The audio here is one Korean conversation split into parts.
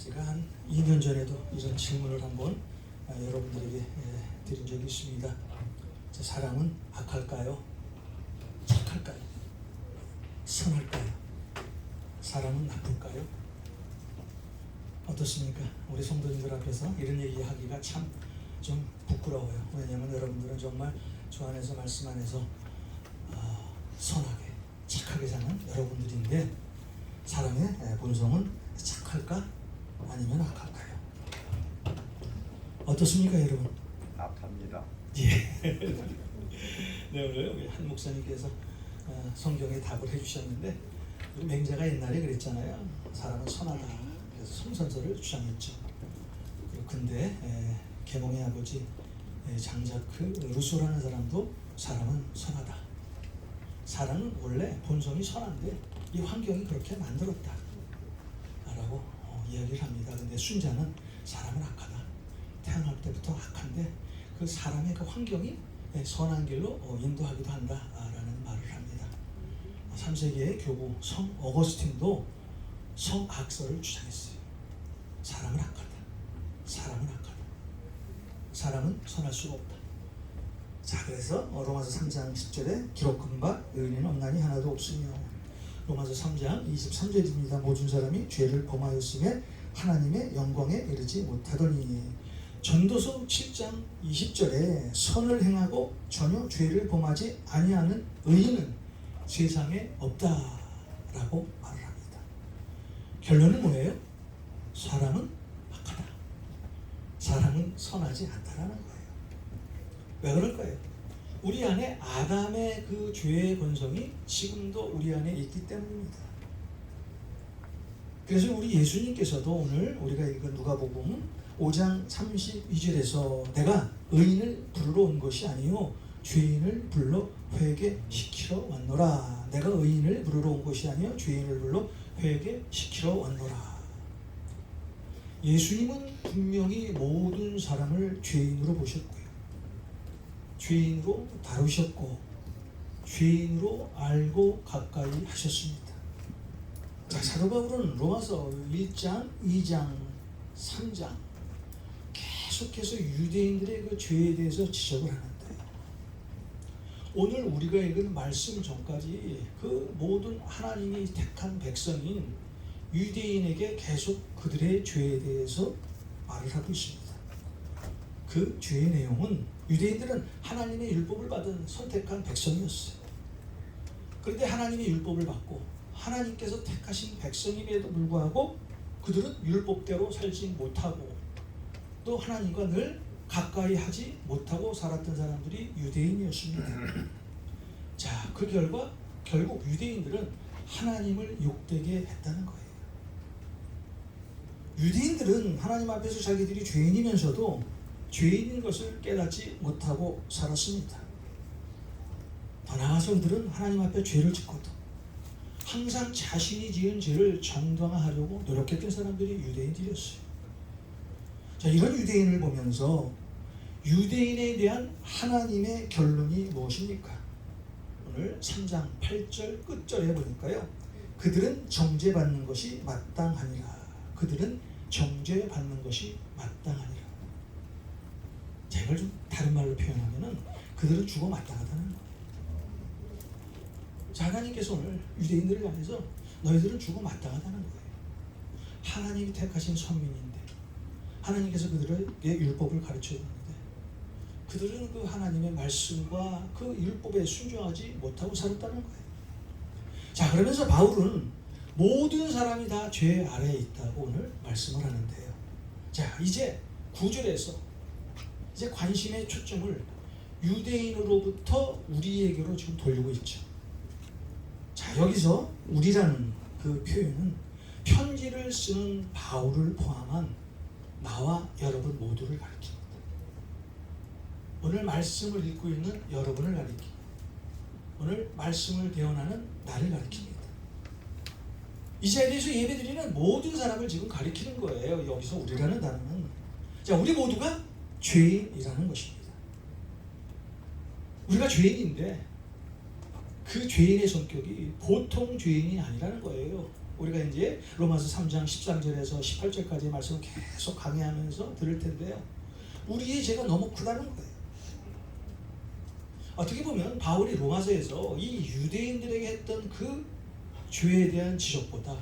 제가 한 2년 전에도 이런 질문을 한번 여러분들에게 드린 적이 있습니다. 사람은 악할까요? 착할까요? 선할까요? 사람은 나쁠까요? 어떻습니까? 우리 성도님들 앞에서 이런 얘기하기가 참 좀 부끄러워요. 왜냐하면 여러분들은 정말 주 안에서 말씀 안에서 선하게 착하게 사는 여러분들인데, 사람의 본성은 착할까? 아니면 악할까요? 어떻습니까, 여러분? 악합니다. 예. 네, 오늘 우리 한 목사님께서 성경에 답을 해주셨는데, 우리 맹자가 옛날에 그랬잖아요. 사람은 선하다. 그래서 성선설을 주장했죠. 근데 계몽의 아버지 장자크 루소라는 사람도 사람은 선하다. 사람은 원래 본성이 선한데 이 환경이 그렇게 만들었다 라고 이야기를 합니다. 근데 순자는 사람은 악하다. 태어날 때부터 악한데 그 사람의 그 환경이 선한 길로 인도하기도 한다라는 말을 합니다. 3세기의 교부 성 어거스틴도 성악설을 주장했어요. 사람은 악하다. 사람은 악하다. 사람은 선할 수가 없다. 자, 그래서 로마서 3장 10절에 기록한 바 의인은 없나니 하나도 없으며, 로마서 3장 23절입니다. 모든 사람이 죄를 범하였음에 하나님의 영광에 이르지 못하더니, 전도서 7장 20절에 선을 행하고 전혀 죄를 범하지 아니하는 의인은 세상에 없다라고 말을 합니다. 결론은 뭐예요? 사람은 악하다. 사람은 선하지 않다라는 거예요. 왜 그럴까요? 우리 안에 아담의 그 죄의 본성이 지금도 우리 안에 있기 때문입니다. 그래서 우리 예수님께서도 오늘 우리가 읽은 누가복음 5장 32절에서 내가 의인을 부르러 온 것이 아니요 죄인을 불러 회개시키러 왔노라. 내가 의인을 부르러 온 것이 아니요 죄인을 불러 회개시키러 왔노라. 예수님은 분명히 모든 사람을 죄인으로 보셨고요, 죄인으로 다루셨고, 죄인으로 알고 가까이 하셨습니다. 자, 사도 바울은 로마서 1장, 2장, 3장 계속해서 유대인들의 그 죄에 대해서 지적을 하는데, 오늘 우리가 읽은 말씀 전까지 그 모든 하나님이 택한 백성인 유대인에게 계속 그들의 죄에 대해서 말을 하고 있습니다. 그 죄의 내용은, 유대인들은 하나님의 율법을 받은 선택한 백성이었어요. 그런데 하나님의 율법을 받고 하나님께서 택하신 백성임에도 불구하고 그들은 율법대로 살지 못하고 또 하나님과 늘 가까이 하지 못하고 살았던 사람들이 유대인이었습니다. 자, 그 결과 결국 유대인들은 하나님을 욕되게 했다는 거예요. 유대인들은 하나님 앞에서 자기들이 죄인이면서도 죄인인 것을 깨닫지 못하고 살았습니다. 더 나아가서 그들은 하나님 앞에 죄를 짓고도 항상 자신이 지은 죄를 정당화하려고 노력했던 사람들이 유대인들이었어요. 자, 이런 유대인을 보면서 유대인에 대한 하나님의 결론이 무엇입니까? 오늘 3장 8절 끝절에 보니까요, 그들은 정죄받는 것이 마땅하니라. 그들은 정죄받는 것이 마땅하니라. 자, 이걸 좀 다른 말로 표현하면은 그들은 죽어 마땅하다는 거예요. 자, 하나님께서 오늘 유대인들을 향해서 너희들은 죽어 마땅하다는 거예요. 하나님이 택하신 선민인데, 하나님께서 그들에게 율법을 가르쳐 줬는데 그들은 그 하나님의 말씀과 그 율법에 순종하지 못하고 살았다는 거예요. 자, 그러면서 바울은 모든 사람이 다 죄 아래에 있다고 오늘 말씀을 하는데요. 자, 이제 9절에서 이제 관심의 초점을 유대인으로부터 우리에게로 지금 돌리고 있죠. 자, 여기서 우리라는 그 표현은 편지를 쓰는 바울을 포함한 나와 여러분 모두를 가리킵니다. 오늘 말씀을 읽고 있는 여러분을 가리킵니다. 오늘 말씀을 대언하는 나를 가리킵니다. 이 자리에서 예배드리는 모든 사람을 지금 가리키는 거예요. 여기서 우리라는 단어는, 자, 우리 모두가 죄인이라는 것입니다. 우리가 죄인인데 그 죄인의 성격이 보통 죄인이 아니라는 거예요. 우리가 이제 로마서 3장 13절에서 18절까지의 말씀을 계속 강의하면서 들을 텐데요. 우리의 죄가 너무 크다는 거예요. 어떻게 보면 바울이 로마서에서 이 유대인들에게 했던 그 죄에 대한 지적보다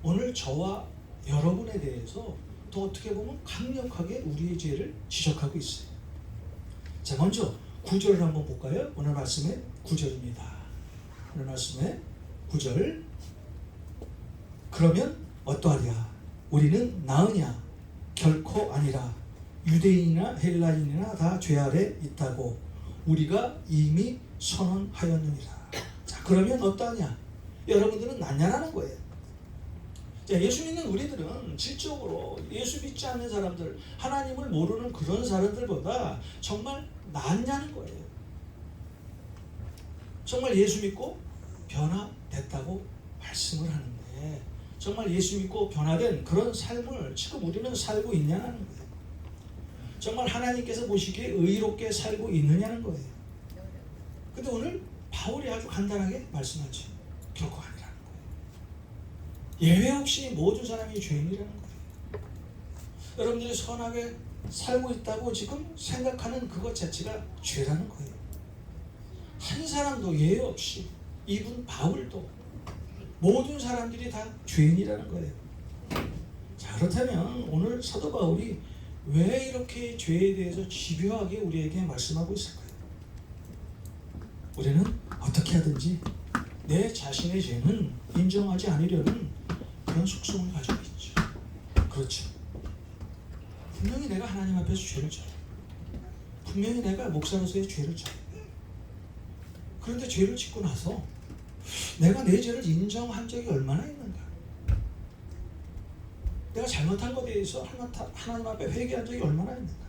오늘 저와 여러분에 대해서 더 어떻게 보면 강력하게 우리의 죄를 지적하고 있어요. 자, 먼저 9절을 한번 볼까요? 오늘 말씀의 9절입니다. 오늘 말씀의 9절. 그러면 어떠하랴? 우리는 나으냐? 결코 아니라. 유대인이나 헬라인이나 다 죄 아래 있다고 우리가 이미 선언하였느니라. 자, 그러면 어떠하냐? 여러분들은 낫냐라는 거예요. 자, 예수 믿는 우리들은 질적으로 예수 믿지 않는 사람들, 하나님을 모르는 그런 사람들보다 정말 낫냐는 거예요. 정말 예수 믿고 변화됐다고 말씀을 하는데 정말 예수 믿고 변화된 그런 삶을 지금 우리는 살고 있냐는 거예요. 정말 하나님께서 보시기에 의롭게 살고 있느냐는 거예요. 근데 오늘 바울이 아주 간단하게 말씀하죠. 결코 아니라는 거예요. 예외 없이 모든 사람이 죄인이라는 거예요. 여러분들이 선하게 살고 있다고 지금 생각하는 그것 자체가 죄라는 거예요. 한 사람도 예외 없이 이분 바울도 모든 사람들이 다 죄인이라는 거예요. 자, 그렇다면 오늘 사도 바울이 왜 이렇게 죄에 대해서 집요하게 우리에게 말씀하고 있을까요? 우리는 어떻게 하든지 내 자신의 죄는 인정하지 않으려는 그런 속성을 가지고 있죠. 그렇죠. 분명히 내가 하나님 앞에서 죄를 져요. 분명히 내가 목사로서의 죄를 져요. 그런데 죄를 짓고 나서 내가 내 죄를 인정한 적이 얼마나 있는가? 내가 잘못한 것에 대해서 하나님 앞에 회개한 적이 얼마나 있는가?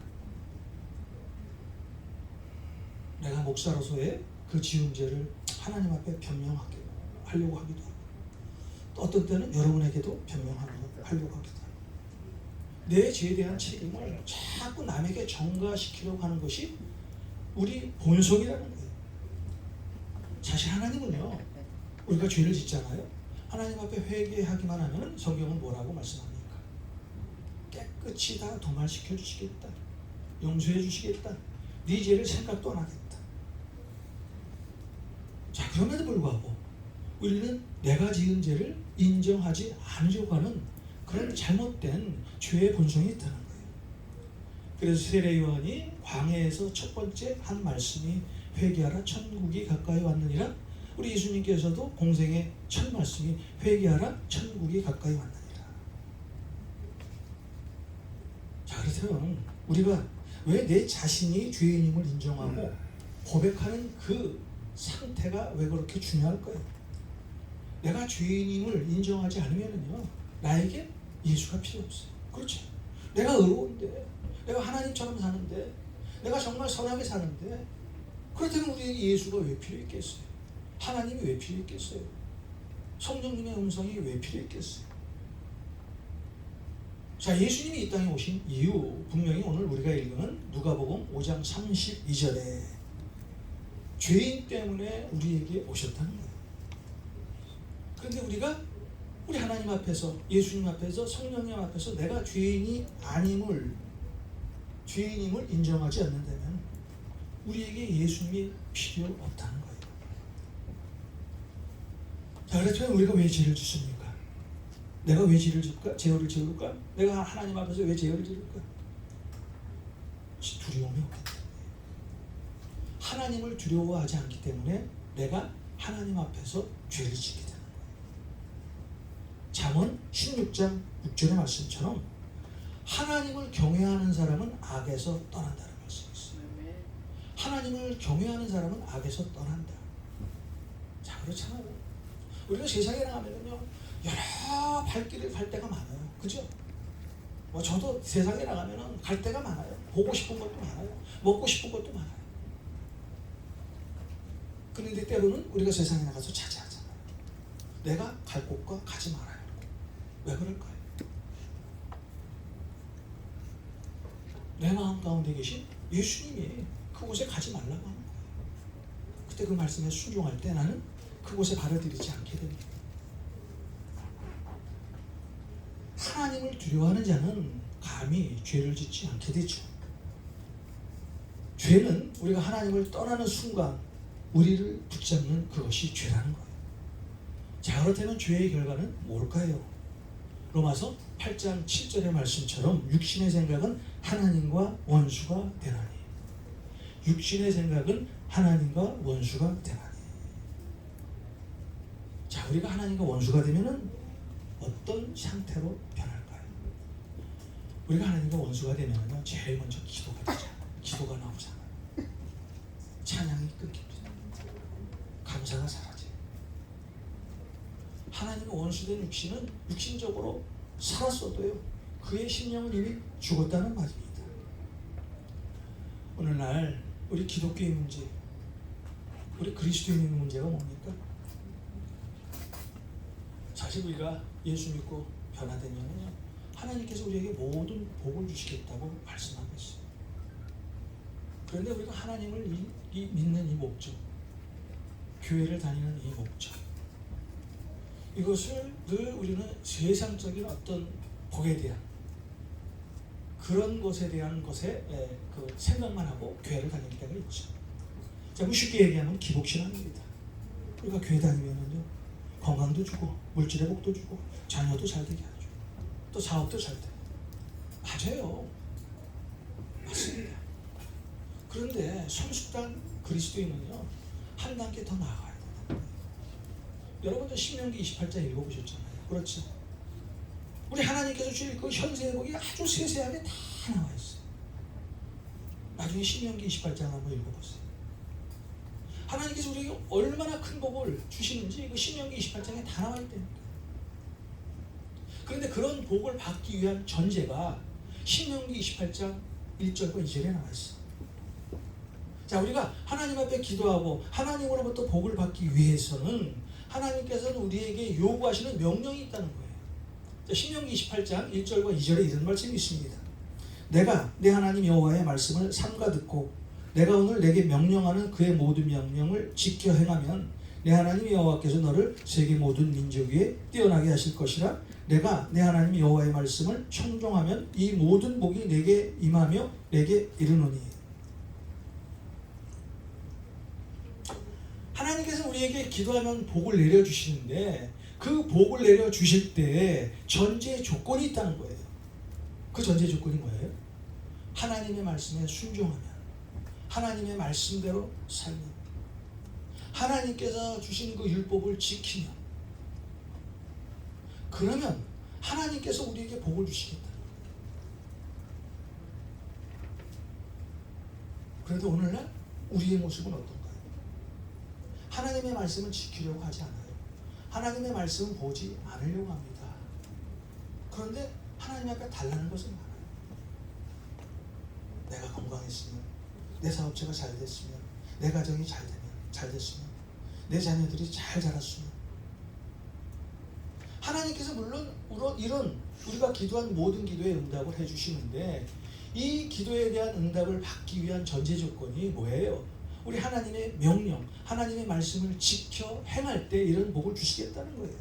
내가 목사로서의 그 지은 죄를 하나님 앞에 변명하려고 하기도 하고 또 어떤 때는 여러분에게도 변명하려고 하기도 하고 내 죄에 대한 책임을 자꾸 남에게 전가시키려고 하는 것이 우리 본성이라는 거예요. 사실 하나님은요, 우리가 죄를 짓잖아요. 하나님 앞에 회개하기만 하면 성경은 뭐라고 말씀합니까? 깨끗이 다 도말시켜 주시겠다. 용서해 주시겠다. 네 죄를 생각도 안 하겠다. 자, 그럼에도 불구하고 우리는 내가 지은 죄를 인정하지 않으려고 하는 그런 잘못된 죄의 본성이 있다는 거예요. 그래서 세례 요한이 광야에서 첫 번째 한 말씀이 회개하라 천국이 가까이 왔느니라. 우리 예수님께서도 공생의 첫 말씀이 회개하라 천국이 가까이 왔느니라. 자, 그렇다면 우리가 왜 내 자신이 죄인임을 인정하고 고백하는 그 상태가 왜 그렇게 중요할까요? 내가 죄인임을 인정하지 않으면요, 나에게 예수가 필요 없어요. 그렇죠? 내가 의로운데, 내가 하나님처럼 사는데, 내가 정말 선하게 사는데, 그렇다면 우리에게 예수가 왜 필요했겠어요? 하나님이 왜 필요했겠어요? 성령님의 음성이 왜 필요했겠어요? 자, 예수님이 이 땅에 오신 이유, 분명히 오늘 우리가 읽은 누가복음 5장 32절에 죄인 때문에 우리에게 오셨다는 거예요. 그런데 우리 하나님 앞에서, 예수님 앞에서, 성령님 앞에서 내가 죄인이 아님을, 죄인임을 인정하지 않는다면 우리에게 예수님이 필요 없다는 거예요. 자, 그렇다면 우리가 왜 죄를 짓습니까? 내가 왜 죄를 짓을까? 죄를 지을까? 내가 하나님 앞에서 왜 죄를 지을까? 두려움이 없기 때문에. 하나님을 두려워하지 않기 때문에 내가 하나님 앞에서 죄를 짓게 되는 거예요. 잠언 16장 6절의 말씀처럼 하나님을 경외하는 사람은 악에서 떠난다는 말씀이 있어요. 하나님을 경외하는 사람은 악에서 떠난다. 자, 그렇잖아요. 우리가 세상에 나가면요, 여러 발길을 갈 때가 많아요. 그죠? 저도 세상에 나가면 갈 데가 많아요. 보고 싶은 것도 많아요. 먹고 싶은 것도 많아요. 그런데 때로는 우리가 세상에 나가서 차지하잖아요. 내가 갈 곳과 가지 말아야 하고. 왜 그럴까요? 내 마음 가운데 계신 예수님이 그곳에 가지 말라고 하는 거예요. 그때 그 말씀에 순종할 때 나는 그곳에 발을 들이지 않게 됩니다. 하나님을 두려워하는 자는 감히 죄를 짓지 않게 되죠. 죄는 우리가 하나님을 떠나는 순간 우리를 붙잡는 그것이 죄라는 거예요. 자, 그렇다면 죄의 결과는 뭘까요? 로마서 8장 7절의 말씀처럼 육신의 생각은 하나님과 원수가 되나니. 육신의 생각은 하나님과 원수가 되나니. 자, 우리가 하나님과 원수가 되면은 어떤 상태로 변할까요? 우리가 하나님과 원수가 되면은요, 제일 먼저 기도가 되잖아요. 기도가 나오잖아요. 찬양이 끊깁니다. 감사가 사라져요. 하나님과 원수된 육신은 육신적으로 살았어도요, 그의 심령은 이미 죽었다는 말입니다. 오늘날 우리 기독교의 문제, 우리 그리스도인의 문제가 뭡니까? 사실 우리가 예수 믿고 변화되면요, 하나님께서 우리에게 모든 복을 주시겠다고 말씀하고 있어요. 그런데 우리가 하나님을 믿는 이 목적, 교회를 다니는 이 목적, 이것을 늘 우리는 세상적인 어떤 복에 대한 그런 것에 대한 것에 그 생각만 하고 교회를 다닐 때가 있죠. 자, 쉽게 얘기하면 기복신앙입니다. 우리가 교회 다니면은요, 건강도 주고 물질의 복도 주고 자녀도 잘 되게 하죠. 또 사업도 잘 돼요. 맞아요. 맞습니다. 그런데 성숙한 그리스도인은요, 한 단계 더 나아가야 돼요. 여러분들 신명기 28장 읽어보셨잖아요. 그렇죠? 우리 하나님께서 주실 그 현세의 복이 아주 세세하게 다 나와 있어요. 나중에 신명기 28장 한번 읽어보세요. 하나님께서 우리에게 얼마나 큰 복을 주시는지 그 신명기 28장에 다 나와 있다니까. 그런데 그런 복을 받기 위한 전제가 신명기 28장 1절과 2절에 나와 있어. 자, 우리가 하나님 앞에 기도하고 하나님으로부터 복을 받기 위해서는 하나님께서는 우리에게 요구하시는 명령이 있다는 거예요. 자, 신명기 28장 1절과 2절에 이런 말씀이 있습니다. 내가 내 하나님 여호와의 말씀을 삼가 듣고 내가 오늘 내게 명령하는 그의 모든 명령을 지켜 행하면 내 하나님 여호와께서 너를 세계 모든 민족 위에 뛰어나게 하실 것이라. 내가 내 하나님 여호와의 말씀을 청종하면 이 모든 복이 내게 임하며 내게 이르노니. 하나님께서 우리에게 기도하면 복을 내려주시는데 그 복을 내려주실 때 전제 조건이 있다는 거예요. 그 전제 조건이 뭐예요? 하나님의 말씀에 순종하면, 하나님의 말씀대로 살면, 하나님께서 주신 그 율법을 지키면, 그러면 하나님께서 우리에게 복을 주시겠다. 그런데 오늘날 우리의 모습은 어떤가요? 하나님의 말씀을 지키려고 하지 않아요. 하나님의 말씀은 보지 않으려고 합니다. 그런데 하나님 앞에 달라는 것은 많아요. 내가 건강했으면, 내 사업체가 잘 됐으면, 내 가정이 잘 됐으면, 내 자녀들이 잘 자랐으면. 하나님께서 물론 이런 우리가 기도한 모든 기도에 응답을 해주시는데 이 기도에 대한 응답을 받기 위한 전제 조건이 뭐예요? 우리 하나님의 명령, 하나님의 말씀을 지켜 행할 때 이런 복을 주시겠다는 거예요.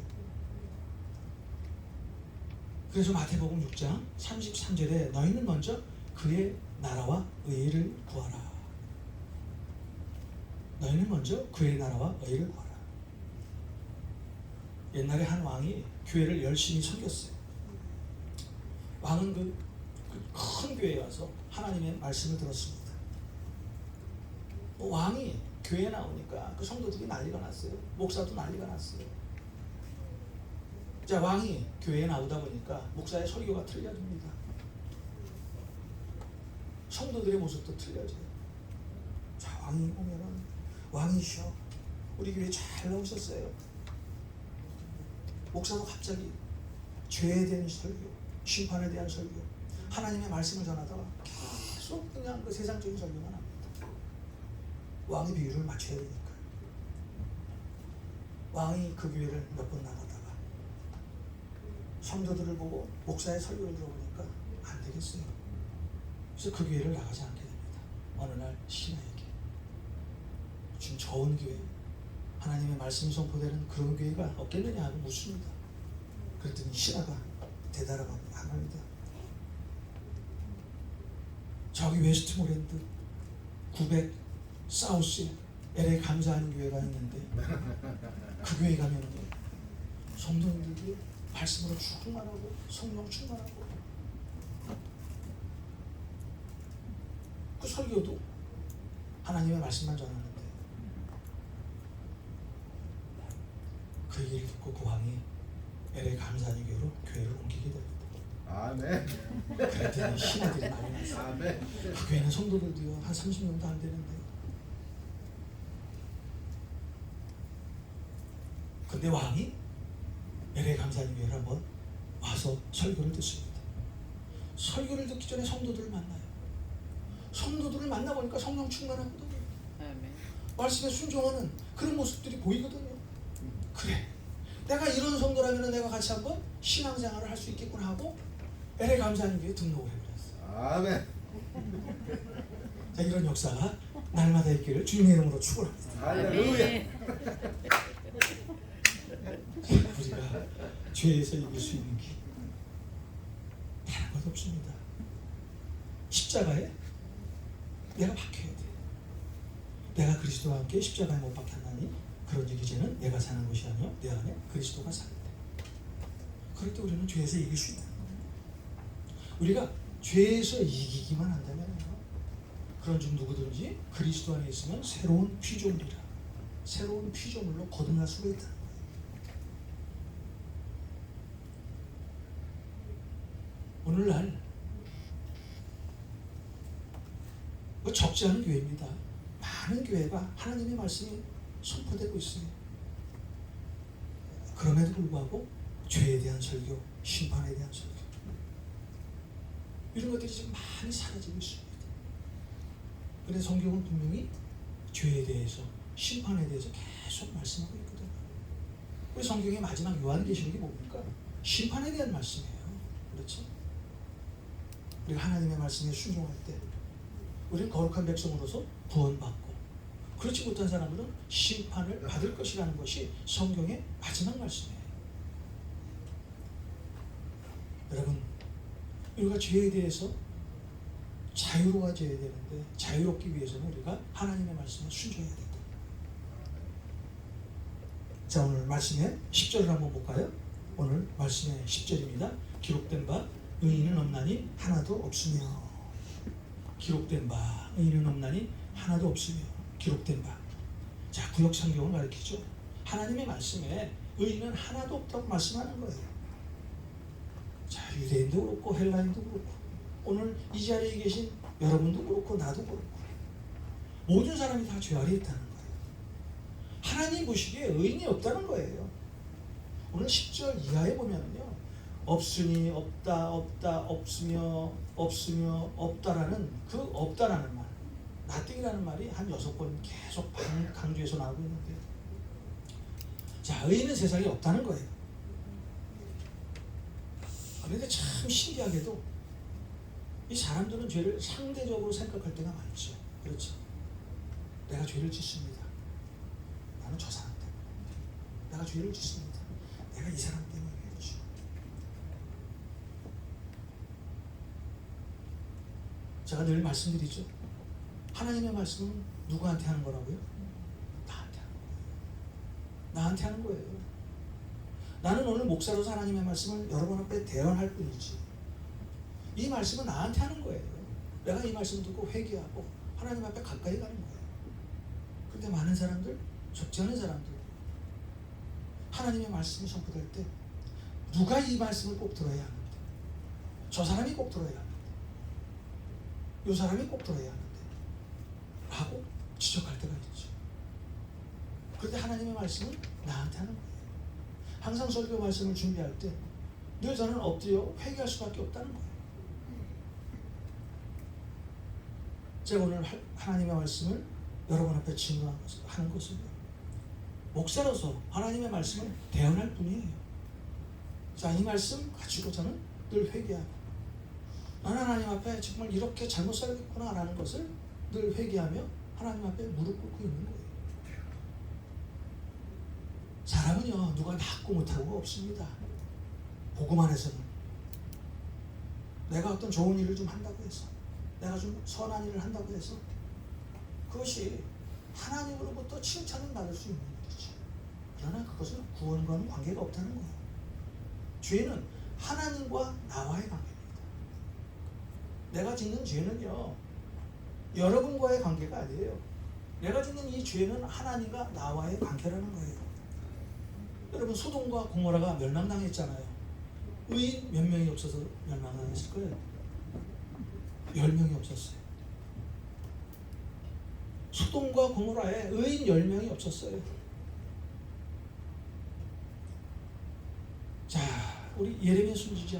그래서 마태복음 6장 33절에 너희는 먼저 그의 나라와 의를 구하라. 너희는 먼저 그의 나라와 의를 구하라. 옛날에 한 왕이 교회를 열심히 섬겼어요. 왕은 그 큰 교회에 와서 하나님의 말씀을 들었습니다. 왕이 교회에 나오니까 그 성도들이 난리가 났어요. 목사도 난리가 났어요. 자, 왕이 교회에 나오다 보니까 목사의 설교가 틀려집니다. 성도들의 모습도 틀려져요. 자, 왕이 오면은 왕이시여 우리 교회 잘 나오셨어요. 목사도 갑자기 죄에 대한 설교, 심판에 대한 설교, 하나님의 말씀을 전하다가 계속 그냥 그 세상적인 설교만 합니다. 왕의 비율을 맞춰야 되니까. 왕이 그 교회를 몇 번 나가다가 성도들을 보고 목사의 설교를 들어보니까 안 되겠어요. 그래서 그 교회를 나가지 않게 됩니다. 어느 날 신하에게 좀 좋은 교회, 하나님의 말씀이 선포되는 그런 교회가 없겠느냐 하고 묻습니다. 그랬더니 신하가 대단합니다. 저기 웨스트모랜드 900 사우스에 LA 감사하는 교회가 있는데 그 교회 가면 성도님들이 말씀으로 충만하고 성령 충만하고 그 설교도 하나님의 말씀만 전하는데 그 얘기를 듣고 그 왕이 LA 감사하는 교회를 옮기게 됩니다. 아멘. 그랬더니 신하들이 많이 났어요. 아멘. 그 교회는 성도들도요 한 30명도 안 되는데 근데 왕이 LA 감사하는 교회를 한번 와서 설교를 듣습니다. 설교를 듣기 전에 성도들을 만나요. 성도들을 만나보니까 성령 충만하거든요. 말씀에 순종하는 그런 모습들이 보이거든요. 그래, 내가 이런 성도라면 내가 같이 한번 신앙생활을 할 수 있겠구나 하고 LA 감사하는 교회에 등록을 해버렸어요. 아멘. 자, 이런 역사가 날마다 있기를 주님의 이름으로 축원합니다. 할렐루야. 우리가 죄에서 이길 수 있는 길 다른 것 없습니다. 십자가에 내가 박혀야 돼. 내가 그리스도와 함께 십자가에 못 박혔나니 그런즉 이제는 내가 사는 것이 아니요 내 안에 그리스도가 사는데. 그럴 때 우리는 죄에서 이길 수 있다. 우리가 죄에서 이기기만 한다면 그런 중 누구든지 그리스도 안에 있으면 새로운 피조물이라. 새로운 피조물로 거듭날 수가 있다. 오늘날 적지 않은 교회입니다. 많은 교회가 하나님의 말씀이 선포되고 있어요. 그럼에도 불구하고 죄에 대한 설교, 심판에 대한 설교 이런 것들이 지금 많이 사라지고 있습니다. 그런데 성경은 분명히 죄에 대해서, 심판에 대해서 계속 말씀하고 있거든요. 우리 성경의 마지막 요한계시록이 뭡니까? 심판에 대한 말씀이에요. 그렇죠? 우리가 하나님의 말씀에 순종할 때 우리는 거룩한 백성으로서 구원받고 그렇지 못한 사람들은 심판을 받을 것이라는 것이 성경의 마지막 말씀이에요. 여러분, 우리가 죄에 대해서 자유로워져야 되는데 자유롭기 위해서는 우리가 하나님의 말씀에 순종해야 된다. 자, 오늘 말씀의 10절을 한번 볼까요? 오늘 말씀의 10절입니다. 기록된 바 의인은 없나니 하나도 없으며. 기록된 바 의인은 없나니 하나도 없으며. 기록된 바. 자, 구역 성경을 가리키죠. 하나님의 말씀에 의인은 하나도 없다고 말씀하는 거예요. 자, 유대인도 그렇고 헬라인도 그렇고 오늘 이 자리에 계신 여러분도 그렇고 나도 그렇고 모든 사람이 다 죄 아래에 있다는 거예요. 하나님 보시기에 의인이 없다는 거예요. 오늘 10절 이하에 보면요, 없으니 없다, 없다, 없으며, 없으며, 없다라는 그 없다라는 말, 나띵이라는 말이 한 6번 계속 강조해서 나오고 있는데, 자, 의인은 세상에 없다는 거예요. 그런데 참 신기하게도 이 사람들은 죄를 상대적으로 생각할 때가 많죠. 그렇죠? 내가 죄를 짓습니다. 나는 저 사람 때문에. 내가 죄를 짓습니다. 내가 이 사람 때문에 그렇죠. 제가 늘 말씀드리죠. 하나님의 말씀은 누구한테 하는 거라고요? 나한테 하는 거예요. 나한테 하는 거예요. 나는 오늘 목사로서 하나님의 말씀을 여러분 앞에 대언할 뿐이지 이 말씀은 나한테 하는 거예요. 내가 이 말씀을 듣고 회개하고 하나님 앞에 가까이 가는 거예요. 그런데 많은 사람들, 적지 않은 사람들 하나님의 말씀이 선포될 때 누가 이 말씀을 꼭 들어야 하는데, 저 사람이 꼭 들어야 하는데, 이 사람이 꼭 들어야 하는데 라고 지적할 때가 있죠. 그런데 하나님의 말씀은 나한테 하는 거예요. 항상 설교 말씀을 준비할 때 늘 저는 엎드려 회개할 수밖에 없다는 거예요. 제가 오늘 하나님의 말씀을 여러분 앞에 증거하는 것은요, 목사로서 하나님의 말씀을 대언할 뿐이에요. 자, 이 말씀 가지고 저는 늘 회개하고 나는 하나님 앞에 정말 이렇게 잘못 살겠구나 라는 것을 늘 회개하며 하나님 앞에 무릎 꿇고 있는 거예요. 사람은요, 누가 낫고 못하고가 없습니다. 복음 안에서는 내가 어떤 좋은 일을 좀 한다고 해서, 내가 좀 선한 일을 한다고 해서 그것이 하나님으로부터 칭찬을 받을 수 있는 일이죠. 그러나 그것은 구원과는 관계가 없다는 거예요. 죄는 하나님과 나와의 관계입니다. 내가 짓는 죄는요, 여러분과의 관계가 아니에요. 내가 짓는 이 죄는 하나님과 나와의 관계라는 거예요. 여러분, 소돔과 고모라가 멸망당했잖아요. 의인 몇 명이 없어서 멸망당했을 거예요? 10명이 없었어요. 소돔과 고모라에 의인 10명이 없었어요. 자, 우리 예레미야 선지자,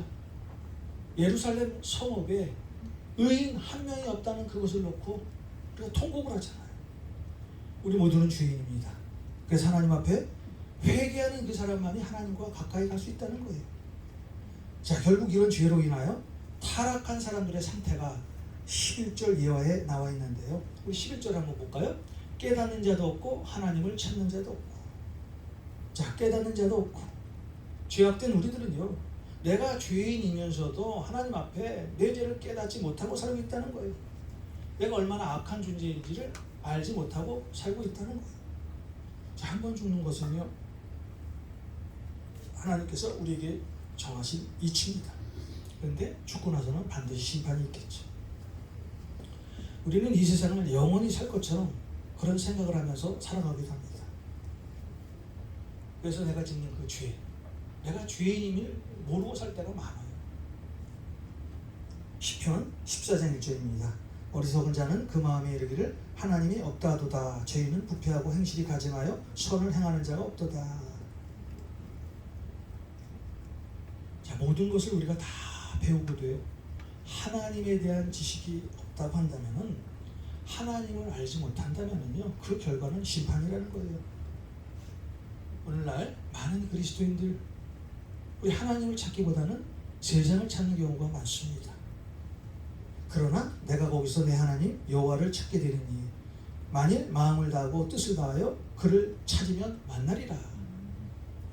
예루살렘 성읍에 의인 한 명이 없다는 그것을 놓고 우리가 통곡을 하잖아요. 우리 모두는 죄인입니다. 그래서 하나님 앞에 회개하는 그 사람만이 하나님과 가까이 갈 수 있다는 거예요. 자, 결국 이런 죄로 인하여 타락한 사람들의 상태가 11절 예화에 나와 있는데요. 우리 11절 한번 볼까요? 깨닫는 자도 없고 하나님을 찾는 자도 없고. 자, 깨닫는 자도 없고. 죄악된 우리들은요, 내가 죄인이면서도 하나님 앞에 내 죄를 깨닫지 못하고 살고 있다는 거예요. 내가 얼마나 악한 존재인지를 알지 못하고 살고 있다는 거예요. 자, 한 번 죽는 것은요, 하나님께서 우리에게 정하신 이치입니다. 그런데 죽고 나서는 반드시 심판이 있겠죠. 우리는 이 세상을 영원히 살 것처럼 그런 생각을 하면서 살아가기도 합니다. 그래서 내가 짓는 그 죄, 내가 죄인임을 모르고 살 때가 많아요. 시편 14장 1절입니다. 어리석은 자는 그 마음에 이르기를 하나님이 없다 하도다. 죄인은 부패하고 행실이 가증하여 선을 행하는 자가 없도다. 자, 모든 것을 우리가 다 배우고도요, 하나님에 대한 지식이 없다고 한다면은, 하나님을 알지 못한다면은요, 그 결과는 심판이라는 거예요. 오늘날 많은 그리스도인들, 우리 하나님을 찾기보다는 세상을 찾는 경우가 많습니다. 그러나 내가 거기서 내 하나님 여호와를 찾게 되느니 만일 마음을 다하고 뜻을 다하여 그를 찾으면 만나리라.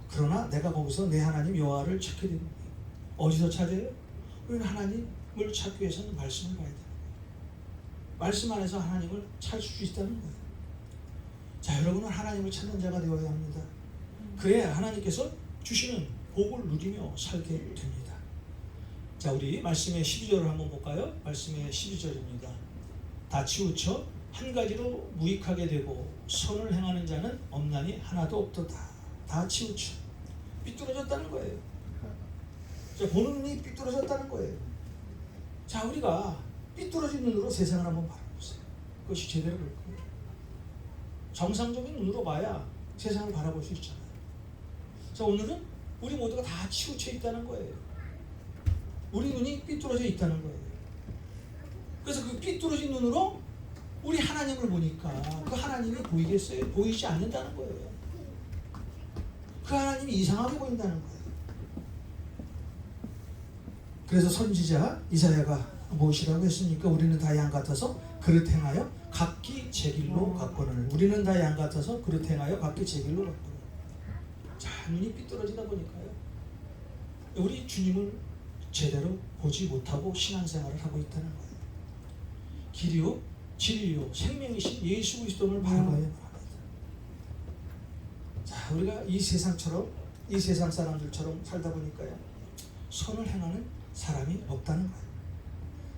그러나 내가 거기서 내 하나님 여호와를 찾게 되느니, 어디서 찾아요? 우리는 하나님을 찾기 위해서는 말씀을 봐야 돼요. 말씀 안에서 하나님을 찾을 수 있다는 거예요. 자, 여러분은 하나님을 찾는 자가 되어야 합니다. 그래야 하나님께서 주시는 복을 누리며 살게 됩니다. 자, 우리 말씀의 12절을 한번 볼까요? 말씀의 12절입니다. 다 치우쳐 한 가지로 무익하게 되고 선을 행하는 자는 없나니 하나도 없도다. 다 치우쳐. 삐뚤어졌다는 거예요. 자, 보는 눈이 삐뚤어졌다는 거예요. 자, 우리가 삐뚤어진 눈으로 세상을 한번 바라보세요. 그것이 제대로 볼 거예요. 정상적인 눈으로 봐야 세상을 바라볼 수 있잖아요. 자, 오늘은 우리 모두가 다 치우쳐 있다는 거예요. 우리 눈이 삐뚤어져 있다는 거예요. 그래서 그 삐뚤어진 눈으로 우리 하나님을 보니까 그 하나님이 보이겠어요? 보이지 않는다는 거예요. 그 하나님이 이상하게 보인다는 거예요. 그래서 선지자 이사야가 무엇이라고 했습니까? 우리는 다 양 같아서 그릇 행하여 각기 제 길로 갔거늘. 우리는 다 양 같아서 그릇 행하여 각기 제 길로 갔거늘. 자, 눈이 삐뚤어지다 보니까요, 우리 주님을 제대로 보지 못하고 신앙생활을 하고 있다는 거예요. 길이요 진리요 생명이신 예수 그리스도를 바라봐야 합니다. 자, 우리가 이 세상처럼, 이 세상 사람들처럼 살다 보니까요, 선을 행하는 사람이 없다는 거예요.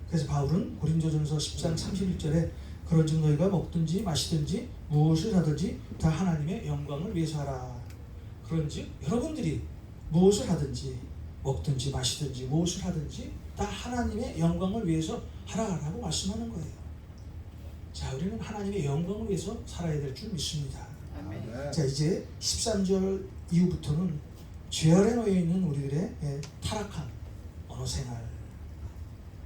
그래서 바울은 고린도전서 10장 31절에 그런즉 너희가 먹든지 마시든지 무엇을 하든지 다 하나님의 영광을 위해서 하라. 그런즉 여러분들이 무엇을 하든지 먹든지 마시든지 무엇을 하든지 다 하나님의 영광을 위해서 하라라고 말씀하는 거예요. 자, 우리는 하나님의 영광을 위해서 살아야 될 줄 믿습니다. 아멘. 자, 이제 13절 이후부터는 죄 아래 놓여 있는 우리들의 타락한 언어 생활,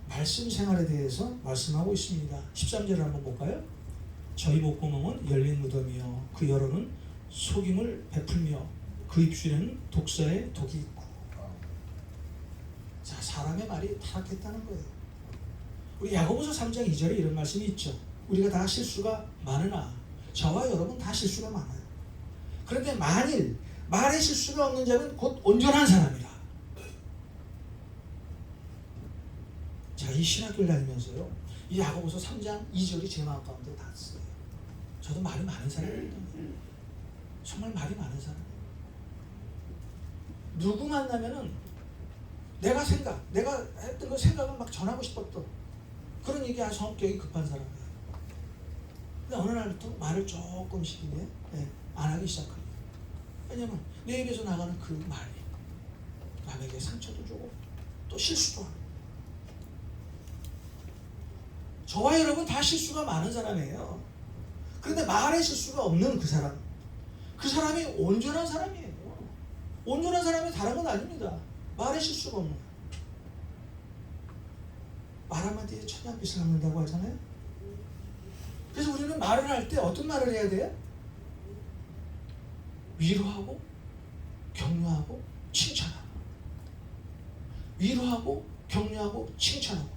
말씀 생활에 대해서 말씀하고 있습니다. 13절을 한번 볼까요? 저희 목구멍은 열린 무덤이요 그 혀로는 속임을 베풀며 그 입술에는 독사의 독이 있고. 자, 사람의 말이 타락했다는 거예요. 우리 야고보서 3장 2절에 이런 말씀이 있죠. 우리가 다 실수가 많으나 저와 여러분 다 실수가 많아요. 그런데 만일 말에 실수가 없는 자는 곧 온전한 사람이라. 제가 이 신학교를 다니면서요, 이 야고보서 3장 2절이 제 마음 가운데 닿았어요. 저도 말이 많은 사람이거든요. 정말 말이 많은 사람이에요. 누구 만나면은 내가 했던 그 생각을 막 전하고 싶었던 그런 얘기 아주 성격이 급한 사람이에요. 근데 어느 날부터 말을 조금씩 안 하기 시작합니다. 왜냐면 내 입에서 나가는 그 말이 남에게 상처도 주고 또 실수도 하고. 저와 여러분 다 실수가 많은 사람이에요. 그런데 말에 실수가 없는 그 사람이 온전한 사람이에요. 온전한 사람이 다른 건 아닙니다. 말에 실수가 없는 거예요. 말 한마디에 천냥빚을 갚는다고 하잖아요. 그래서 우리는 말을 할 때 어떤 말을 해야 돼요? 위로하고 격려하고 칭찬하고, 위로하고 격려하고 칭찬하고.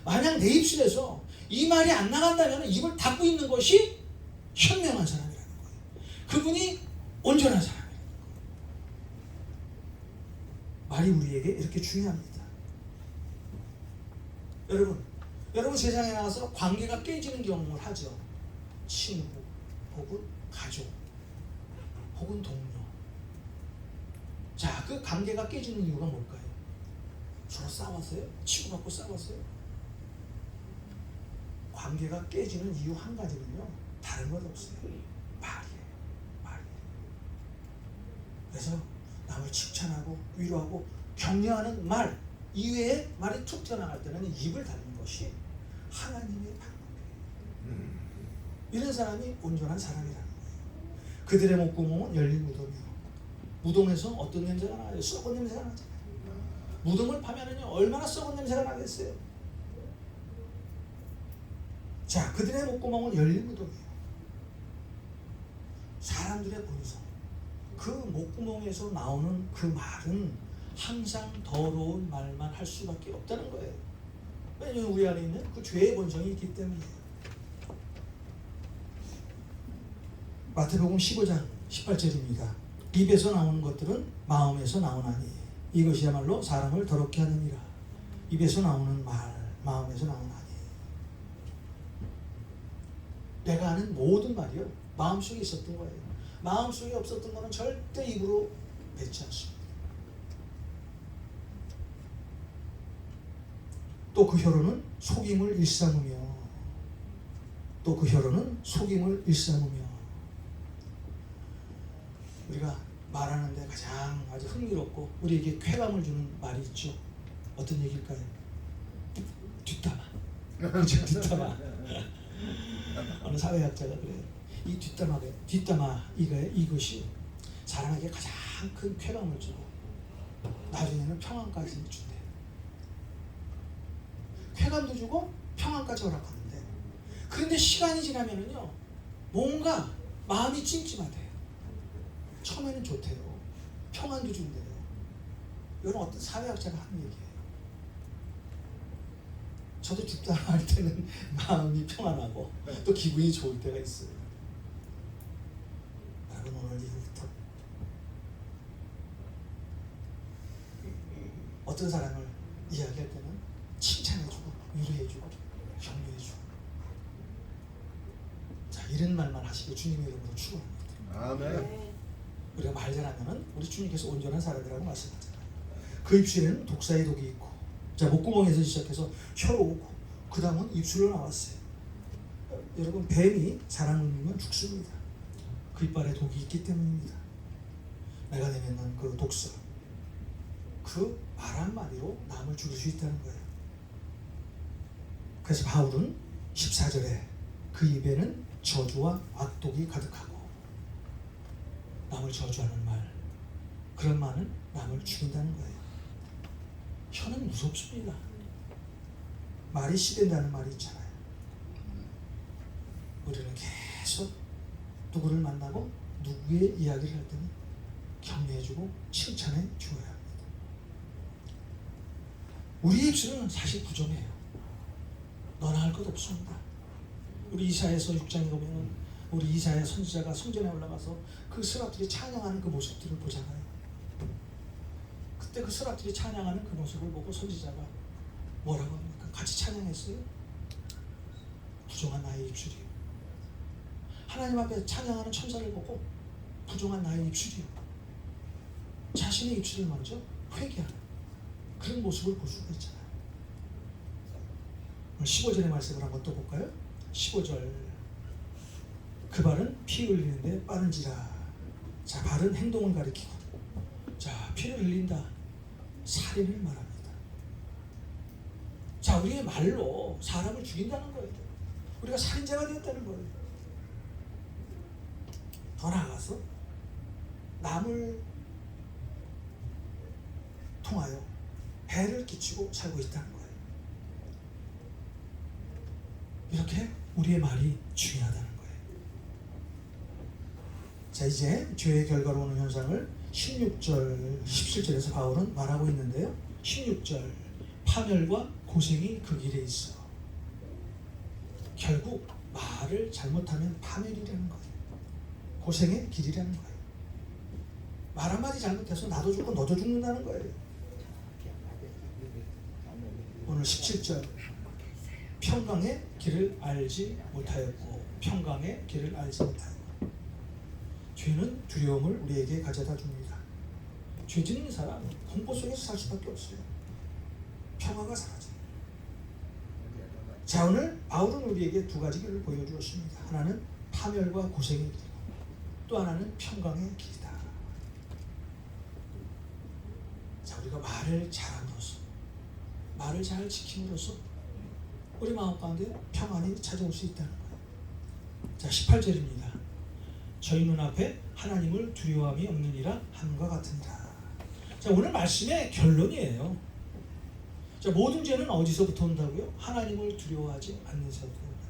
만약 내 입술에서 이 말이 안 나간다면 입을 닫고 있는 것이 현명한 사람이라는 거예요. 그분이 온전한 사람이라는 거예요. 말이 우리에게 이렇게 중요합니다. 여러분 세상에 나가서 관계가 깨지는 경험을 하죠. 친구 혹은 가족 혹은 동료. 자, 그 관계가 깨지는 이유가 뭘까요? 서로 싸웠어요? 치고받고 싸웠어요? 관계가 깨지는 이유 한 가지는요, 다른 것 없어요. 말이에요. 그래서 남을 칭찬하고 위로하고 격려하는 말 이외에 말이 툭 튀어나갈 때는 입을 닫는 것이 하나님의 방법이에요. 이런 사람이 온전한 사람이라는 거예요. 그들의 목구멍은 열린 무덤이요. 무덤에서 어떤 냄새가 나요? 썩은 냄새가 나잖아요. 무덤을 파면은요, 얼마나 썩은 냄새가 나겠어요. 자, 그들의 목구멍은 열린 무덤이에요. 사람들의 본성, 그 목구멍에서 나오는 그 말은 항상 더러운 말만 할 수밖에 없다는 거예요. 왜냐하면 우리 안에 있는 그 죄의 본성이 있기 때문이에요. 마태복음 15장 18절입니다. 입에서 나오는 것들은 마음에서 나오나니 이것이야말로 사람을 더럽게 하느니라. 입에서 나오는 말, 마음에서 나오나니. 내가 하는 모든 말이요, 마음속에 있었던 거예요. 마음속에 없었던 거는 절대 입으로 뱉지 않습니다. 또 그 혀로는 속임을 일삼으며, 우리가 말하는데 가장 아주 흥미롭고 우리에게 쾌감을 주는 말이 있죠. 어떤 얘기일까요? 뒷담화. 그렇죠? 뒷담화. 어느 사회학자가 그래요. 이 뒷담화 이것이 사람에게 가장 큰 쾌감을 주고 나중에는 평안까지 준대요. 쾌감도 주고 평안까지 허락하는데, 그런데 시간이 지나면은요, 뭔가 마음이 찜찜하대요. 처음에는 좋대요. 평안도 준대요. 이런 어떤 사회학자가 하는 얘기예요. 저도 뒷담화할 때는 마음이 평안하고 또 기분이 좋을 때가 있어요. 여러분, 오늘 이후부터 어떤 사람을 이야기할 때는 칭찬해주고 위로해주고 격려해주고, 자, 이런 말만 하시길 주님의 이름으로 축원합니다. 아멘. 우리가 말 잘하면은 우리 주님께서 온전한 사람이라고 말씀하잖아요. 그 입술에는 독사의 독이 있고, 자, 목구멍에서 시작해서 혀로 오고 그 다음은 입술로 나왔어요. 여러분, 뱀이 사람을 물면 죽습니다. 그 이빨에 독이 있기 때문입니다. 내가 내뱉는 그 독성, 그 말 한마디로 남을 죽일 수 있다는 거예요. 그래서 바울은 14절에 그 입에는 저주와 악독이 가득하고, 남을 저주하는 말, 그런 말은 남을 죽인다는 거예요. 혀는 무섭습니다. 말이 씨된다는 말이 있잖아요. 우리는 계속 누구를 만나고 누구의 이야기를 할 때는 격려해주고 칭찬해 주어야 합니다. 우리의 입술은 사실 부정해요. 너나 할 것 없습니다. 우리 이사야서 6장에 보면 우리 이사야 선지자가 성전에 올라가서 그 스랍들이 찬양하는 그 모습들을 보잖아요. 그때 그 스랍들이 찬양하는 그 모습을 보고 선지자가 뭐라고 합니까? 같이 찬양했어요? 부정한 나의 입술이요. 하나님 앞에 찬양하는 천사를 보고 부정한 나의 입술이요. 자신의 입술을 먼저 회개하는 그런 모습을 볼 수가 있잖아요. 15절의 말씀을 한번 또 볼까요? 15절. 그 발은 피 흘리는데 빠른지라. 자, 발은 행동을 가리키고, 자, 피를 흘린다. 살인을 말합니다. 자, 우리의 말로 사람을 죽인다는 거예요. 우리가 살인자가 되었다는 거예요. 더 나아가서 남을 통하여 해를 끼치고 살고 있다는 거예요. 이렇게 우리의 말이 중요하다는 거예요. 자, 이제 죄의 결과로 오는 현상을 16절, 17절에서 바울은 말하고 있는데요. 16절, 파멸과 고생이 그 길에 있어. 결국 말을 잘못하면 파멸이라는 거예요. 고생의 길이라는 거예요. 말 한마디 잘못해서 나도 죽고 너도 죽는다는 거예요. 오늘 17절, 평강의 길을 알지 못하였고 평강의 길을 알지 못하였고. 죄는 두려움을 우리에게 가져다 줍니다. 죄 짓는 사람은 공포 속에서 살 수밖에 없어요. 평화가 사라져요. 자, 오늘 바울은 우리에게 두 가지 길을 보여주었습니다. 하나는 파멸과 고생의 길이고 또 하나는 평강의 길이다. 자, 우리가 말을 잘함으로써, 말을 잘 지킴으로써 우리 마음 가운데 평안이 찾아올 수 있다는 거예요. 자, 18절입니다. 저희 눈앞에 하나님을 두려워함이 없느니라 함과 같으니라. 자, 오늘 말씀의 결론이에요. 자, 모든 죄는 어디서부터 온다고요? 하나님을 두려워하지 않는 데서부터 온다.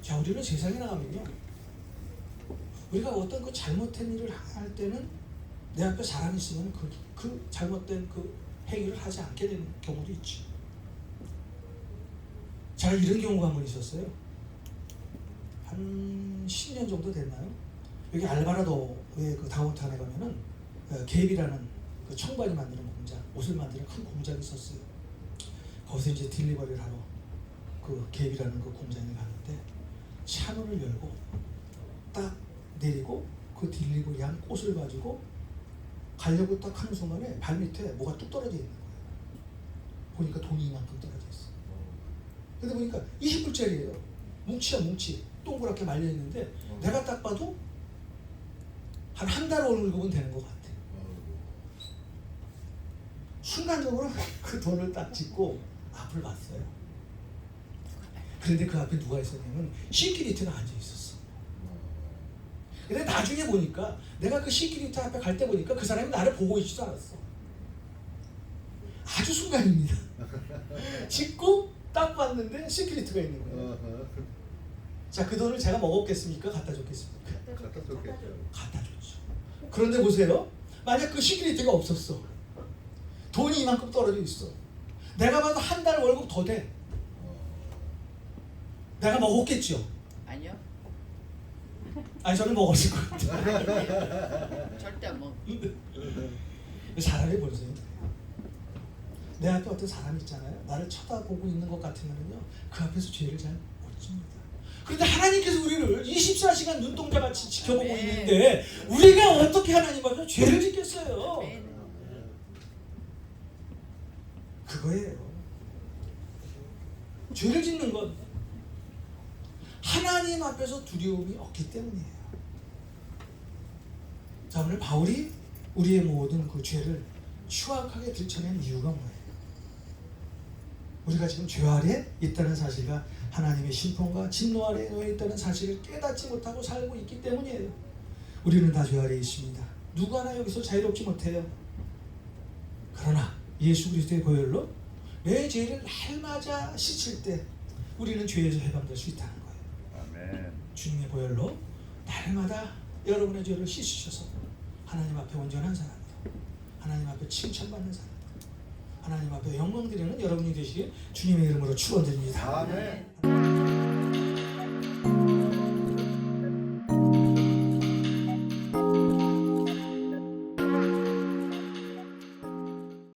자, 우리는 세상에 나가면요, 우리가 어떤 그 잘못된 일을 할 때는 내 앞에 사람이 있으면 그 잘못된 그 행위를 하지 않게 되는 경우도 있죠. 제가 이런 경우가 한 번 있었어요. 한 10년 정도 됐나요? 여기 알바라도의 그 다운타운에 가면은 갭이라는 그 청바지 만드는 공장, 옷을 만드는 큰 공장이 있었어요. 거기서 이제 딜리버리를 하러 그 갭이라는 그 공장에 갔는데 차문을 열고 딱 내리고 그 딜리버리한 꽃을 가지고 가려고 딱 하는 순간에 발 밑에 뭐가 뚝 떨어져 있는 거예요. 보니까 돈이 이만큼 떨어져 있어. 근데 보니까 20불짜리예요. 뭉치야 뭉치. 동그랗게 말려 있는데 내가 딱 봐도 한 달 월급은 되는 것 같아. 순간적으로 그 돈을 딱 짚고 앞을 봤어요. 그런데 그 앞에 누가 있었냐면 시큐리티가 앉아 있었어. 근데 나중에 보니까 내가 그 시큐리티 앞에 갈 때 보니까 그 사람이 나를 보고 있지도 않았어. 아주 순간입니다. 짚고 딱 봤는데 시큐리티가 있는 거예요. 자, 그 돈을 제가 먹었겠습니까? 갖다 줬겠습니까? 갖다 줬죠. 그런데 보세요. 만약 그 시큐리티가 없었어. 돈이 이만큼 떨어져 있어. 내가 봐도 한 달 월급 더 돼. 내가 먹었겠죠? 아니요. 아니, 저는 먹었을 것 같아요. 절대 안 먹. 사람이 보세요. 내 앞에 어떤 사람이 있잖아요. 나를 쳐다보고 있는 것 같으면요, 그 앞에서 죄를 잘 못 짓니다. 그런데 하나님께서 우리를 24시간 눈동자같이 지켜보고 있는데 우리가 어떻게 하나님 앞에서 죄를 짓겠어요? 그거예요. 죄를 짓는 건 하나님 앞에서 두려움이 없기 때문이에요. 자, 오늘 바울이 우리의 모든 그 죄를 추악하게 들춰낸 이유가 뭐예요? 우리가 지금 죄 아래 있다는 사실과 하나님의 심판과 진노 아래에 놓여 있다는 사실을 깨닫지 못하고 살고 있기 때문이에요. 우리는 다 죄 아래에 있습니다. 누구 하나 여기서 자유롭지 못해요. 그러나 예수 그리스도의 보혈로 내 죄를 날마다 씻을 때 우리는 죄에서 해방될 수 있다는 거예요. 아멘. 주님의 보혈로 날마다 여러분의 죄를 씻으셔서 하나님 앞에 온전한 사람으로, 하나님 앞에 칭찬받는 사람, 하나님 앞에 영광 드리는 여러분이 되시길 주님의 이름으로 축원드립니다. 아멘.